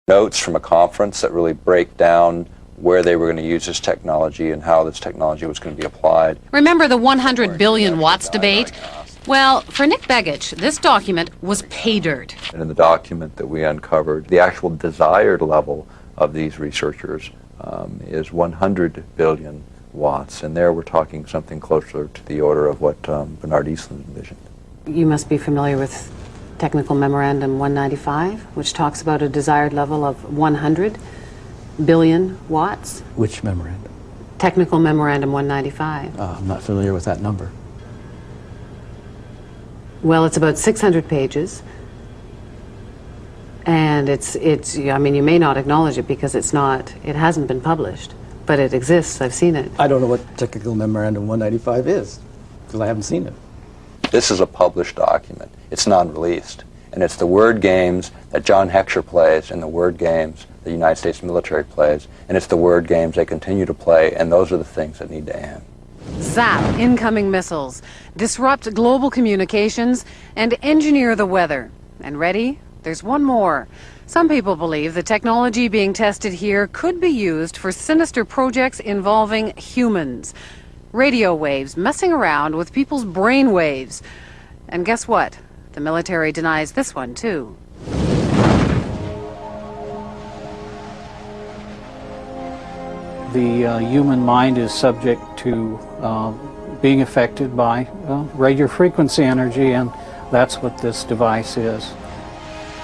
Notes from a conference that really break down where they were going to use this technology and how this technology was going to be applied. Remember the 100 billion watts debate? Well, for Nick Begich, this document was pay dirt. And in the document that we uncovered, the actual desired level of these researchers is 100 billion watts, and there we're talking something closer to the order of what Bernard Eastland envisioned. You must be familiar with Technical Memorandum 195, which talks about a desired level of 100 billion watts. Which memorandum? Technical Memorandum 195. I'm not familiar with that number. Well, it's about 600 pages, and it's. I mean, you may not acknowledge it because it hasn't been published, but it exists. I've seen it. I don't know what Technical Memorandum 195 is, because I haven't seen it. This is a published document. It's non-released. And it's the word games that John Heckscher plays and the word games the United States military plays. And it's the word games they continue to play, and those are the things that need to end. Zap incoming missiles, disrupt global communications, and engineer the weather. And ready? There's one more. Some people believe the technology being tested here could be used for sinister projects involving humans. Radio waves messing around with people's brain waves. And guess what? The military denies this one, too. The human mind is subject to being affected by radio frequency energy, and that's what this device is.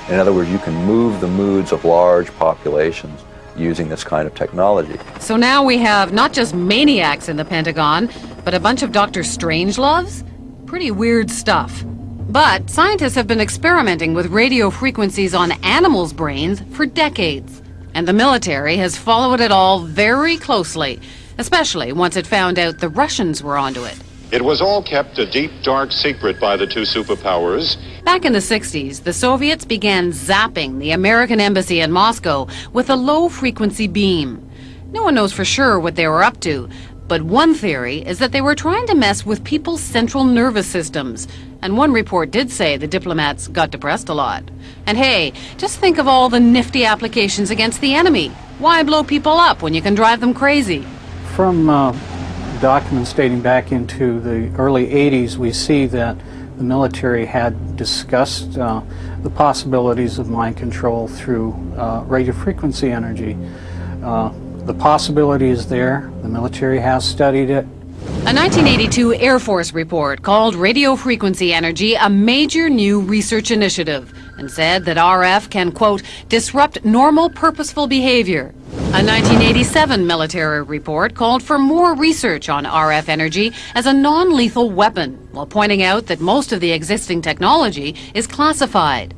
In other words, you can move the moods of large populations using this kind of technology. So now we have not just maniacs in the Pentagon, but a bunch of Dr. Strangeloves? Pretty weird stuff. But scientists have been experimenting with radio frequencies on animals' brains for decades. And the military has followed it all very closely, especially once it found out the Russians were onto it. It was all kept a deep, dark secret by the two superpowers. Back in the 60s, the Soviets began zapping the American embassy in Moscow with a low-frequency beam. No one knows for sure what they were up to, but one theory is that they were trying to mess with people's central nervous systems. And one report did say the diplomats got depressed a lot. And hey, just think of all the nifty applications against the enemy. Why blow people up when you can drive them crazy? From documents dating back into the early 80s, we see that the military had discussed the possibilities of mind control through radio frequency energy. The possibility is there. The military has studied it. A 1982 Air Force report called radio frequency energy a major new research initiative and said that RF can, quote, disrupt normal purposeful behavior. A 1987 military report called for more research on RF energy as a non-lethal weapon, while pointing out that most of the existing technology is classified.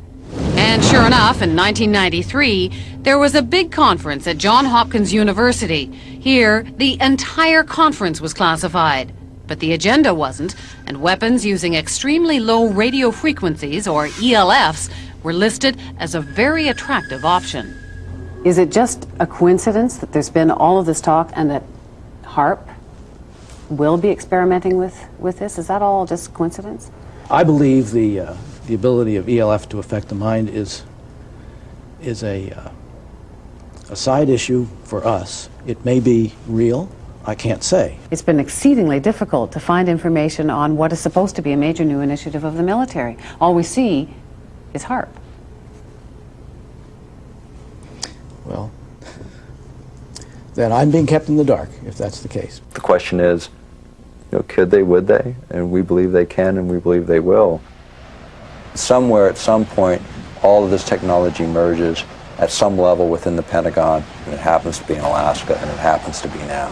And sure enough, in 1993, there was a big conference at Johns Hopkins University. Here, the entire conference was classified. But the agenda wasn't, and weapons using extremely low radio frequencies, or ELFs, were listed as a very attractive option. Is it just a coincidence that there's been all of this talk and that HAARP will be experimenting with this? Is that all just coincidence? I believe the ability of ELF to affect the mind is a side issue for us. It may be real. I can't say. It's been exceedingly difficult to find information on what is supposed to be a major new initiative of the military. All we see is HAARP. Well, then I'm being kept in the dark, if that's the case. The question is, could they, would they? And we believe they can, and we believe they will. Somewhere, at some point, all of this technology merges at some level within the Pentagon, and it happens to be in Alaska, and it happens to be now.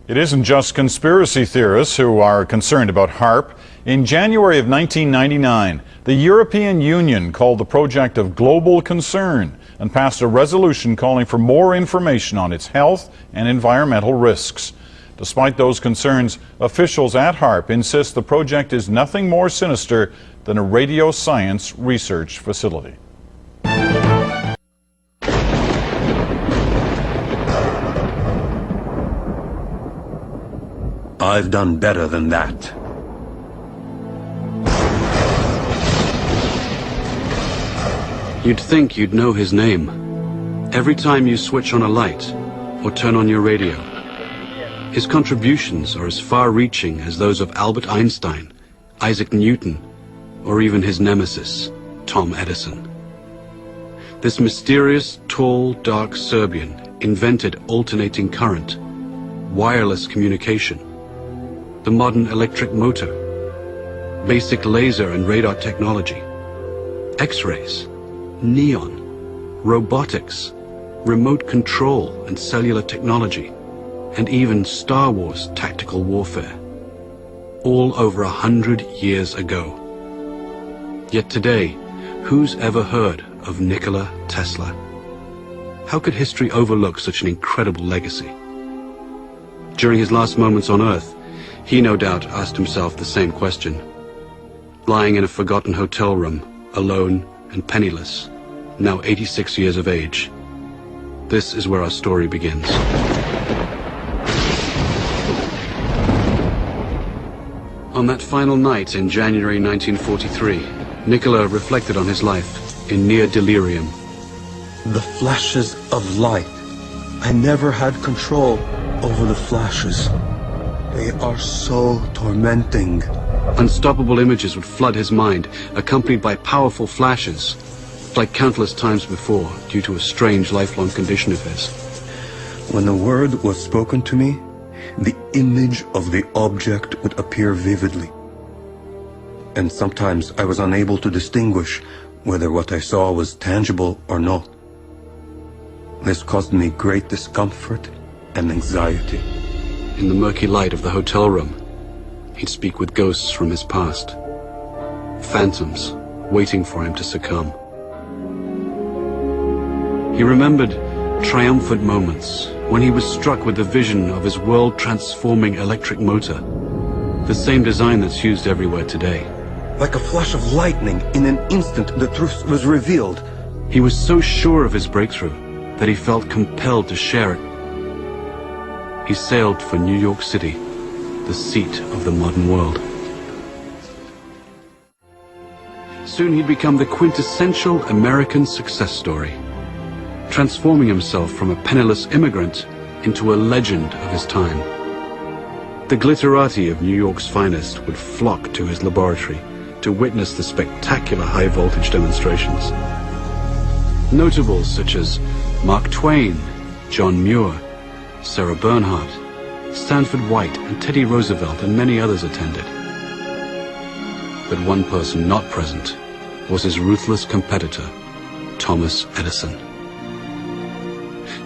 It isn't just conspiracy theorists who are concerned about HAARP. In January of 1999, the European Union called the project of global concern and passed a resolution calling for more information on its health and environmental risks. Despite those concerns, officials at HAARP insist the project is nothing more sinister than a radio science research facility. I've done better than that. You'd think you'd know his name. Every time you switch on a light or turn on your radio, his contributions are as far-reaching as those of Albert Einstein, Isaac Newton, or even his nemesis, Tom Edison. This mysterious, tall, dark Serbian invented alternating current, wireless communication, the modern electric motor, basic laser and radar technology, X-rays, neon, robotics, remote control and cellular technology, and even Star Wars tactical warfare, all over 100 years ago. Yet today, who's ever heard of Nikola Tesla? How could history overlook such an incredible legacy? During his last moments on Earth, he no doubt asked himself the same question. Lying in a forgotten hotel room, alone and penniless, now 86 years of age. This is where our story begins. On that final night in January 1943, Nikola reflected on his life in near delirium. The flashes of light. I never had control over the flashes. They are so tormenting. Unstoppable images would flood his mind, accompanied by powerful flashes, like countless times before, due to a strange lifelong condition of his. When the word was spoken to me, the image of the object would appear vividly. And sometimes I was unable to distinguish whether what I saw was tangible or not. This caused me great discomfort and anxiety. In the murky light of the hotel room, he'd speak with ghosts from his past. Phantoms waiting for him to succumb. He remembered triumphant moments when he was struck with the vision of his world-transforming electric motor, the same design that's used everywhere today. Like a flash of lightning, in an instant the truth was revealed. He was so sure of his breakthrough that he felt compelled to share it. He sailed for New York City, the seat of the modern world. Soon he'd become the quintessential American success story, transforming himself from a penniless immigrant into a legend of his time. The glitterati of New York's finest would flock to his laboratory to witness the spectacular high-voltage demonstrations. Notables such as Mark Twain, John Muir, Sarah Bernhardt, Stanford White, and Teddy Roosevelt, and many others attended. But one person not present was his ruthless competitor, Thomas Edison.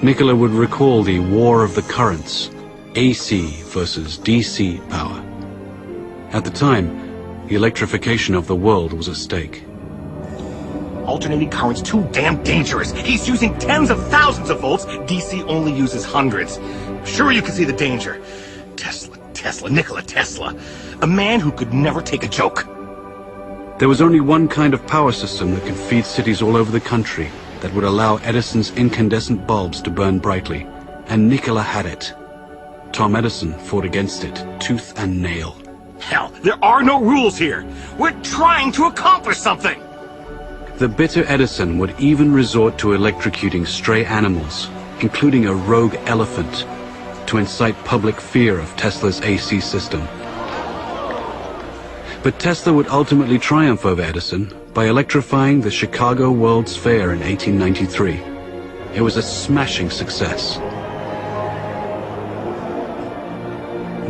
Nikola would recall the war of the currents, AC versus DC power. At the time, the electrification of the world was at stake. Alternating current's too damn dangerous. He's using tens of thousands of volts. DC only uses hundreds. Sure, you can see the danger. Nikola Tesla. A man who could never take a joke. There was only one kind of power system that could feed cities all over the country that would allow Edison's incandescent bulbs to burn brightly, and Nikola had it. Tom Edison fought against it, tooth and nail. Hell, there are no rules here. We're trying to accomplish something. The bitter Edison would even resort to electrocuting stray animals, including a rogue elephant, to incite public fear of Tesla's AC system. But Tesla would ultimately triumph over Edison by electrifying the Chicago World's Fair in 1893. It was a smashing success.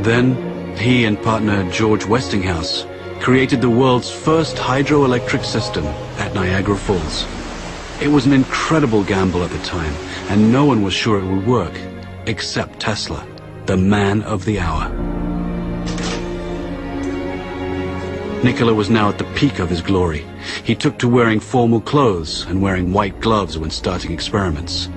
Then, he and partner George Westinghouse created the world's first hydroelectric system at Niagara Falls. It was an incredible gamble at the time, and no one was sure it would work, except Tesla, the man of the hour. Nikola was now at the peak of his glory. He took to wearing formal clothes and wearing white gloves when starting experiments.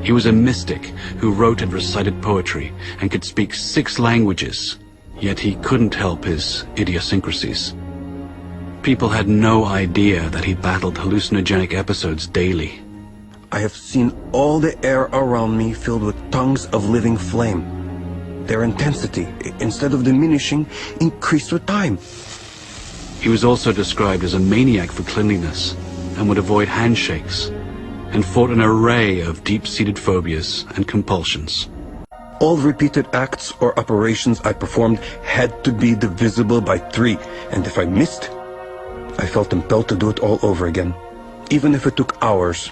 He was a mystic who wrote and recited poetry and could speak 6 languages, yet he couldn't help his idiosyncrasies. People had no idea that he battled hallucinogenic episodes daily. I have seen all the air around me filled with tongues of living flame. Their intensity, instead of diminishing, increased with time. He was also described as a maniac for cleanliness, and would avoid handshakes, and fought an array of deep-seated phobias and compulsions. All repeated acts or operations I performed had to be divisible by 3, and if I missed, I felt impelled to do it all over again, even if it took hours.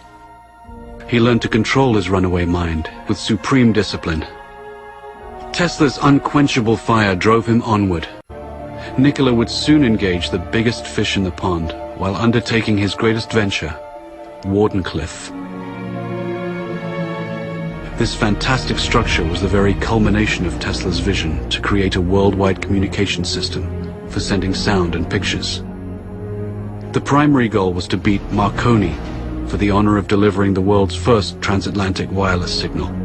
He learned to control his runaway mind with supreme discipline. Tesla's unquenchable fire drove him onward. Nikola would soon engage the biggest fish in the pond while undertaking his greatest venture, Wardenclyffe. This fantastic structure was the very culmination of Tesla's vision to create a worldwide communication system for sending sound and pictures. The primary goal was to beat Marconi for the honor of delivering the world's first transatlantic wireless signal.